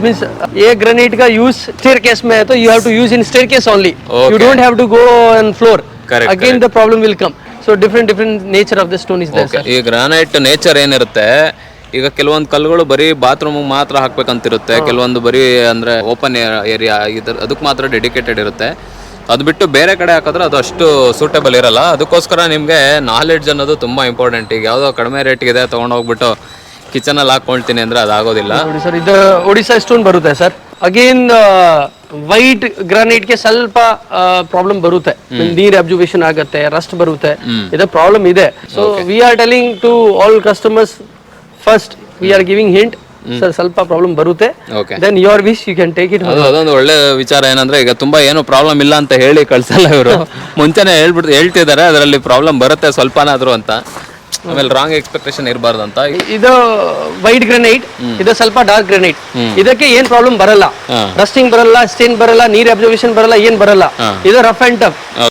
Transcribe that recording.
means ये granite का use staircase में है तो you have to use in staircase only. You don't have to go on floor. Correct, Again the problem will come. So different nature of the stone is there. Okay ಈ granite nature ಏನಿರುತ್ತೆ ಈಗ ಕೆಲವೊಂದು ಕಲ್ಲುಗಳು ಬರೀ bathroom ಮಾತ್ರ ಹಾಕ್ಬೇಕಂತಿರುತ್ತೆ, ಕೆಲವೊಂದು ಬರೀ ಅಂದ್ರೆ ಓಪನ್ ಏರಿಯಾ ಅದಕ್ಕೆ ಮಾತ್ರ ಡೆಡಿಕೇಟೆಡ್ ಇರುತ್ತೆ. ಅದು ಬಿಟ್ಟು ಬೇರೆ ಕಡೆ ಹಾಕಿದ್ರೆ ಅದು ಅಷ್ಟು ಸೂಟೇಬಲ್ ಇರಲ್ಲ. ಅದಕ್ಕೋಸ್ಕರ ನಿಮಗೆ ನಾಲೆಡ್ಜ್ ಅನ್ನೋದು ತುಂಬ ಇಂಪಾರ್ಟೆಂಟ್. ಈಗ ಯಾವುದೋ ಕಡಿಮೆ ರೇಟ್ಗಿದೆ ತೊಗೊಂಡೋಗ್ಬಿಟ್ಟು ಕಿಚನಲ್ಲಿ ಹಾಕ್ಕೊಳ್ತೀನಿ ಅಂದರೆ ಅದಾಗೋದಿಲ್ಲ. ನೋಡಿ ಸರ್, ಇದು ಒಡಿಶಾ ಸ್ಟೋನ್ ಬರುತ್ತೆ ಸರ್. ಅಗೇನ್ ವೈಟ್ ಗ್ರಾನೈಟ್ ಗೆ ಸ್ವಲ್ಪ ಪ್ರಾಬ್ಲಮ್ ಬರುತ್ತೆ, ನೀರ್ ಅಬ್ಸರ್ವೇಷನ್ ಆಗುತ್ತೆ, ರಸ್ಟ್ ಬರುತ್ತೆ, ಇದು ಪ್ರಾಬ್ಲಮ್ ಇದೆ. So we are telling to all customers first we are giving hint sir ಸ್ವಲ್ಪ ಪ್ರಾಬ್ಲಮ್ ಬರುತ್ತೆ, then your wish you can take it. ಅದೊಂದು ಒಳ್ಳೆ ವಿಚಾರ ಏನಂದ್ರೆ ಈಗ ತುಂಬಾ ಏನು ಪ್ರಾಬ್ಲಮ್ ಇಲ್ಲ ಅಂತ ಹೇಳಿ ಕಳ್ಸಲ್ಲ ಇವರು, ಮುಂಚೆನೆ ಹೇಳ್ತಿದ್ದಾರೆ ಅದರಲ್ಲಿ ಪ್ರಾಬ್ಲಮ್ ಬರುತ್ತೆ ಸ್ವಲ್ಪನಾದ್ರೂ ಅಂತ, ಆಮೇಲೆ ರಾಂಗ್ ಎಕ್ಸ್ಪೆಕ್ಟೇಷನ್ ಇರಬಾರ್ದು ಅಂತ. ಇದು ವೈಟ್ ಗ್ರಾನೈಟ್, ಇದು ಸ್ವಲ್ಪ ಡಾರ್ಕ್ ಗ್ರಾನೈಟ್. ಇದಕ್ಕೆ ಏನ್ ಪ್ರಾಬ್ಲಮ್ ಬರಲ್ಲ, ರಸ್ಟಿಂಗ್ ಬರಲ್ಲ, ಸ್ಟೇನ್ ಬರಲ್ಲ, ನೀರ್ ಅಬ್ಸರ್ವೇಷನ್ ಬರಲ್ಲ, ಏನ್ ಬರಲ್ಲ. ಇದು ರಫ್ ಅಂಡ್ ಟಫ್.